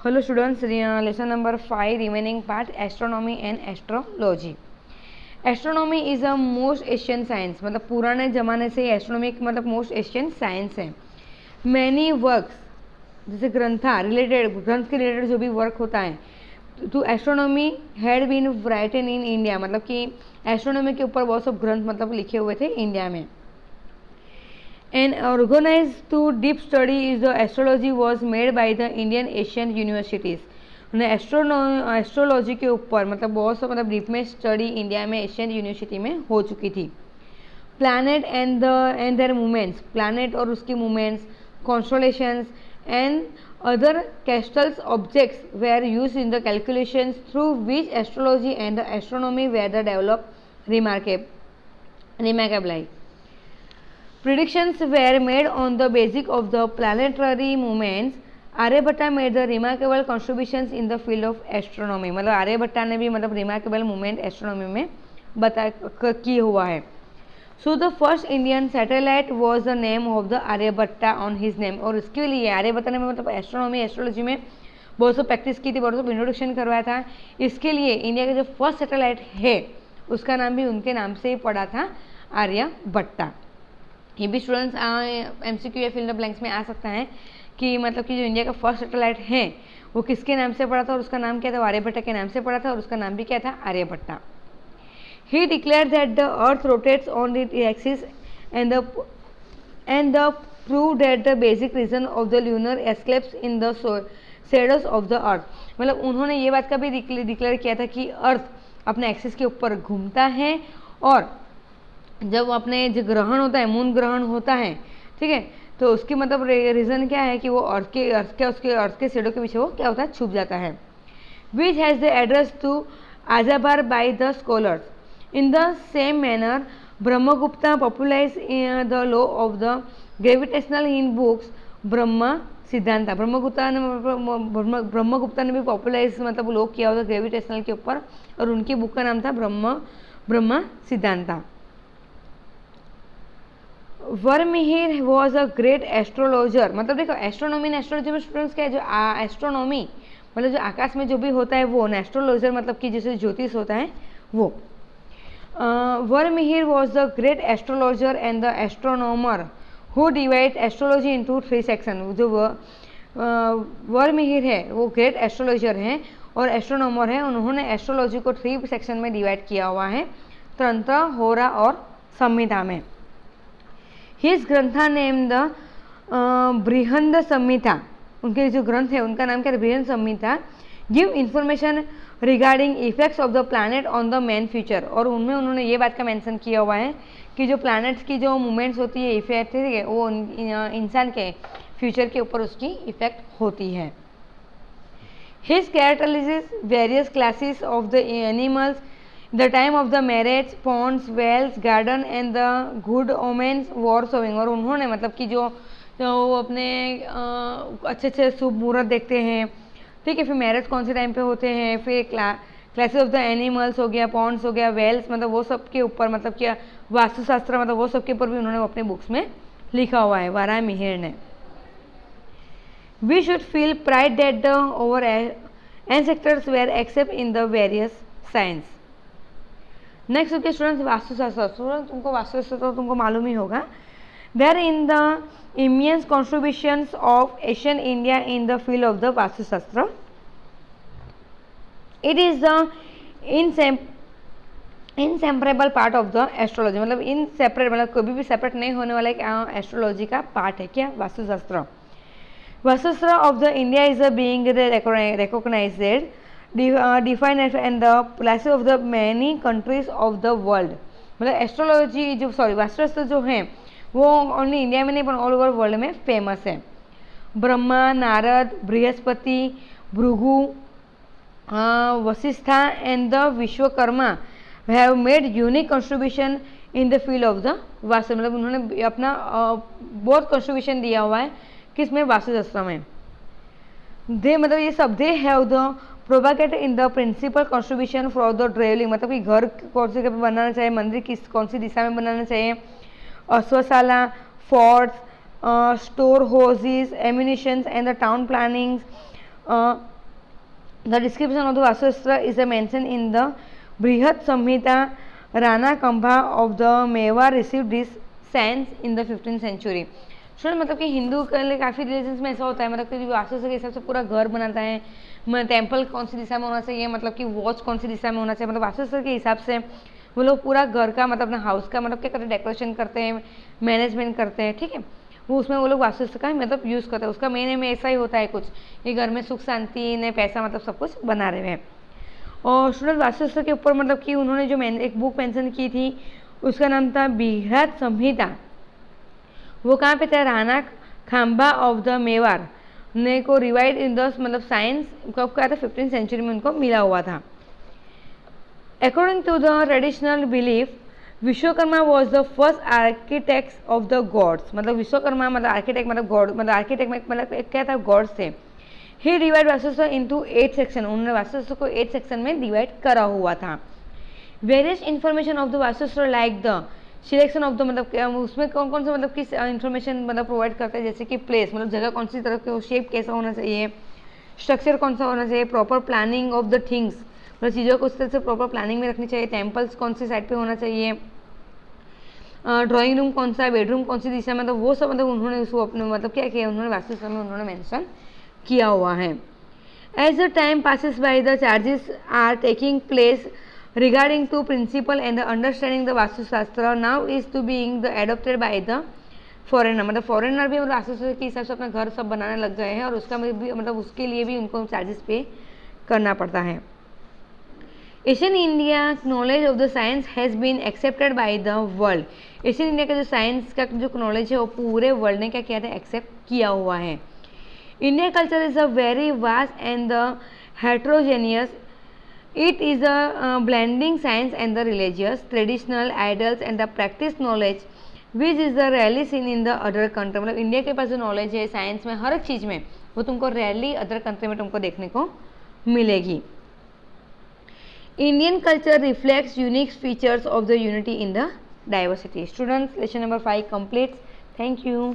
Hello students, lesson number 5 remaining part astronomy and astrology. Astronomy is a most Asian science, मतलब पुराने ज़माने से astronomy मतलब most Asian science है। Many works जैसे ग्रंथा रिलेटेड, ग्रंथ के रिलेटेड जो भी वर्क होता है तो astronomy had been written in India, मतलब कि एस्ट्रोनॉमी के ऊपर बहुत सब ग्रंथ मतलब लिखे हुए थे इंडिया में। An organized to deep study is the astrology was made by the Indian Asian universities। उन्हें एस्ट्रोलॉजी के ऊपर मतलब बहुत सा मतलब डीप में स्टडी इंडिया में एशियन यूनिवर्सिटी में हो चुकी थी। Planet and their movements, planet और उसकी मूवमेंट्स, कॉन्स्टलेशंस एंड अदर कैस्टल्स objects were used in the calculations through which astrology and the astronomy were the develop remarkably। Predictions were made on the basis of the planetary movements। Aryabhata made the remarkable contributions in the field of astronomy। मतलब आर्यभट्टा ने भी मतलब remarkable movement astronomy में की हुआ है। So the first Indian satellite was the name of the Aryabhatta on his name। और इसके लिए आर्यभट्टा ने मतलब एस्ट्रोनॉमी एस्ट्रोलॉजी में बहुत सब प्रैक्टिस की थी, बहुत सब इंट्रोडक्शन करवाया था। इसके लिए इंडिया का जो फर्स्ट सैटेलाइट है उसका नाम भी उनके नाम से ही पड़ा था, आर्यभट्टा। ये भी स्टूडेंट्स MCQ या फिल द ब्लैंक्स में आ सकता है कि मतलब कि जो इंडिया का फर्स्ट सैटेलाइट है वो किसके नाम से पड़ा था और उसका नाम क्या था, आर्यभट्टा के नाम से पड़ा था और उसका नाम भी क्या था, Aryabhata. He declared that the earth rotates on the axis and the prove that the basic reason of the lunar escapes in the shadows of the earth. मतलब उन्होंने ये बात का भी डिक्लेयर किया था कि अर्थ अपने एक्सिस के ऊपर घूमता है और जब अपने जो ग्रहण होता है, मून ग्रहण होता है, ठीक है, तो उसकी मतलब रीज़न क्या है कि वो अर्थ के शेडो के पीछे वो क्या होता है, छुप जाता है। Which has the address to आजाबार by the scholars. In the same manner Brahmagupta popularize the law of the gravitational in books Brahma Siddhanta. Brahmagupta ने भी पॉपुलराइज मतलब लॉ किया होता ग्रेविटेशनल के ऊपर और उनकी बुक का नाम था Brahma Siddhanta. Varahamihir was a great astrologer. मतलब देखो एस्ट्रोनॉमी एंड एस्ट्रोलॉजी में स्टूडेंट्स क्या है, जो एस्ट्रोनॉमी मतलब जो आकाश में जो भी होता है वो, एस्ट्रोलॉजर मतलब कि जैसे ज्योतिष होता है वो। Varahamihir was the great astrologer and the astronomer who divide astrology into 3 section. जो वर्महिर है वो ग्रेट एस्ट्रोलॉजर हैं और एस्ट्रोनॉमर है, उन्होंने एस्ट्रोलॉजी को 3 सेक्शन में डिवाइड किया हुआ है, तंत्र, होरा और संहिता में। हिज ग्रंथा नेम द बृहद संहिता। उनके जो ग्रंथ है उनका नाम क्या है, Brihat Samhita. Give information regarding effects of the planet on the man future. और उनमें उन्होंने ये बात का मेंशन किया हुआ है कि जो प्लैनेट्स की जो मूवमेंट्स होती है, इफेक्ट, ठीक है, वो इंसान के फ्यूचर के ऊपर उसकी इफेक्ट होती है। His characterises various classes of the animals, the time of the marriage, ponds, wells, garden and the good omens, war sowing. और उन्होंने मतलब कि जो अपने अच्छे अच्छे शुभ मुहूर्त देखते हैं, ठीक है, फिर मैरिज कौन से टाइम पे होते हैं, फिर क्लासेस ऑफ द एनिमल्स हो गया, पॉन्ड्स हो गया, वेल्स, मतलब वो सब के ऊपर मतलब क्या वास्तुशास्त्र मतलब वो सब के ऊपर भी उन्होंने अपने बुक्स में लिखा हुआ है, वर्महिर ने। We should feel pride that the our ancestors were except in the various science. Next okay students, Vastushastra. Students तुमको वास्तुशास्त्र तो तुमको मालूम ही होगा। There in the immense contributions of Asian India in the field of the Vastushastra. It is the inseparable part of the astrology. मतलब inseparate मतलब कभी भी सेपरेट नहीं होने वाला एक एस्ट्रोलॉजी का पार्ट है क्या, Vastushastra. Vastushastra of the India is a being recognized, define and the places of the many countries of the world. मतलब एस्ट्रोलॉजी जो वास्तुशास्त्र जो है वो ओनली इंडिया में नहीं पर ऑल ओवर वर्ल्ड में फेमस है। Brahma, Narad, Brihaspati, Bhrigu, Vashishtha and the Vishwakarma have made unique contribution in the field of the vastu. मतलब उन्होंने अपना बहुत कंट्रीब्यूशन दिया हुआ है किसमें, वास्तुशास्त्र में। दे मतलब ये सब they have the propagate in the principal contribution for the dwelling. मतलब कि घर कौन से बनाना चाहिए, मंदिर कौन सी दिशा में बनाना चाहिए, अश्वशाला, forts, store houses, ammunitions and the town plannings, the description of the Vastushastra is a mention in the Brihat Samhita Rana Kumbha of the Mewar receive this science in the 15th century. Student मतलब कि हिंदू के लिए काफ़ी रिलीजन्स में ऐसा होता है, मतलब कि वास्तुशास्त्र के हिसाब से पूरा घर बनाता है, टेम्पल कौन सी दिशा में होना चाहिए, मतलब कि वॉच कौन सी दिशा में होना चाहिए, मतलब वास्तुशास्त्र के हिसाब से वो लोग पूरा घर का मतलब अपना हाउस का मतलब क्या करते हैं, डेकोरेशन करते हैं, मैनेजमेंट करते हैं, ठीक है। वो उसमें वो लोग वास्तुशास्त्र का मतलब यूज़ करते हैं। उसका मेन एम ऐसा ही होता है कुछ कि घर में सुख शांति ने पैसा मतलब सब कुछ बना रहे हैं। और स्टूडेंट वास्तुशास्त्र के ऊपर मतलब कि उन्होंने जो एक बुक मेंशन की थी उसका नाम था बृहत संहिता। वो कहाँ पे था, राणा खाम्बा ऑफ द मेवाड़ ने को रिवाइड इन द मतलब साइंस कब क्या था, 15th सेंचुरी में उनको मिला हुआ था। According to the traditional belief Vishwakarma was the first architect of the gods. मतलब विश्वकर्मा मतलब आर्किटेक्ट मतलब गॉड मतलब आर्किटेक्ट में मतलब क्या था, गॉड्स थे। ही डिवाइड वास्तुशास्त्र इनटू 8 सेक्शन। उन्होंने वास्तुशास्त्र को 8 सेक्शन में डिवाइड करा हुआ था। Various information of the Vastushastra like the selection of the मतलब उसमें कौन कौन से मतलब किस इन्फॉर्मेशन मतलब प्रोवाइड करते हैं, जैसे कि प्लेस मतलब जगह कौन सी तरफ के, शेप कैसा होना चाहिए, स्ट्रक्चर कौन सा होना चाहिए, proper planning of the things मतलब चीज़ों को उस तरह से प्रॉपर प्लानिंग में रखनी चाहिए, टेम्पल्स कौन सी साइड पे होना चाहिए, ड्राइंग रूम कौन सा, बेडरूम कौन सी दिशा में, मतलब वो सब मतलब उन्होंने उसको अपने मतलब क्या किया, उन्होंने वास्तुशास्त्र में उन्होंने मेंशन किया हुआ है। As the time passes by the charges are taking place regarding to principle and the understanding the Vastushastra now is to being the adopted by the foreigner। मतलब फॉरेनर भी मतलब वास्तुशास्त्र के हिसाब से अपना घर सब बनाने लग गए हैं और उसका भी मतलब उसके लिए भी उनको चार्जेस पे करना पड़ता है। Asian India knowledge of the science has been accepted by the world. Asian India का जो साइंस का जो नॉलेज है वो पूरे वर्ल्ड ने क्या किया था, एक्सेप्ट किया हुआ है। Indian culture is a very vast and the heterogeneous. It is a blending science and the religious, traditional, idols and the practice knowledge which is the rarely seen in the other country। मतलब India के पास जो knowledge है science में हर एक चीज़ में वो तुमको rarely other country में तुमको देखने को मिलेगी। Indian culture reflects unique features of the unity in the diversity. Students lesson number 5 complete. Thank you.